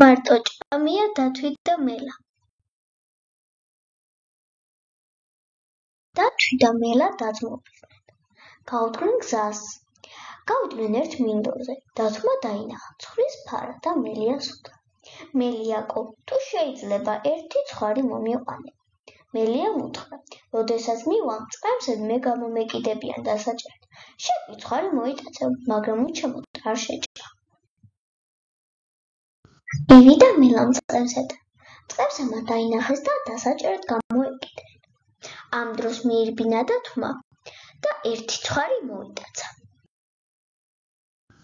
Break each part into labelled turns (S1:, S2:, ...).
S1: მარტო ჭამია დათვი და მელა. დათვი და მელა დაძმობილდნენ. გაუდგნენ გზას. გავიდნენ ერთ მინდორზე. დათვმა დაინახა ცხვრის ფარა და მელიას უთხრა: მელიაკო, თუ შეიძლება ერთი ცხვარი მომიყვანე. მელიამ უთხრა: როდესაც მივამ წყემსად მე გამომეკიდებიან დასაჭერად. შეგვი ცხვარი მოიტაცებ, მაგრამ უჩემოდ არ შეჭრა. მივიდა მელამ წყემსად. წყემსმა დაინახეს და დასაჭერად გამოეკიდნენ. ამ დროს მიირბინა დათვმა და ერთი ცხვარი მოიტაცა.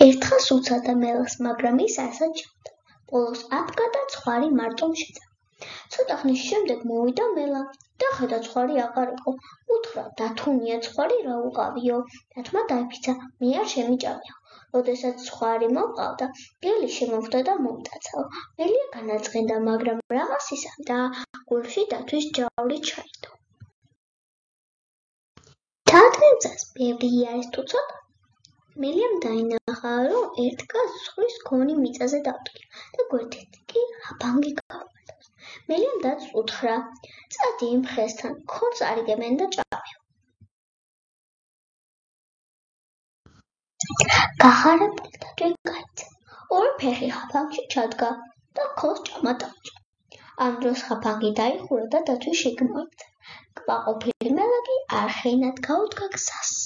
S1: ერთხანს უცადა მელას, მაგრამ ის არ საჭიროდა. ბოლოს ადგა და ცხვარი მარტომ შეძა. ცოტა ხნის შემდეგ მოვიდა მელა და ხედა ცხვარი აღარ იყო. უთხრა: დათუნია ცხვარი რა უყავიო. დათვმა დაიფიცა: მე არ შემიჭამეო. როდესაც ცხვარი მოყავდა, გელი შემოვხდა და მოიტაცაო. მელია განაწყენდა, მაგრამ რაღაც ისა და გულში დათვის ჯავრით ჩაიდო. დაადგნენ გზას, ბევრი არის თუ ცოტა. მელიამ დაინახა, რომ ერთ გზას ცხვრის გონი მიწაზე დავდგა და გვერდით კი აბანგი გაუვარდავს. მელიამ დათვს უთხრა: წადი იმ ხესთან, ქონს არიგებენ და ჭამეო. გახარებული დათვი გაიცა. ორი ფეხი ხაფანგში ჩადგა და ქონს ჭამა დაუჭა. ამ დროს ხაფანგი დაიხურა და დათვი შიგ მოიქცა. კმაყოფილი მელა კი არხენად გაუდგა გზას.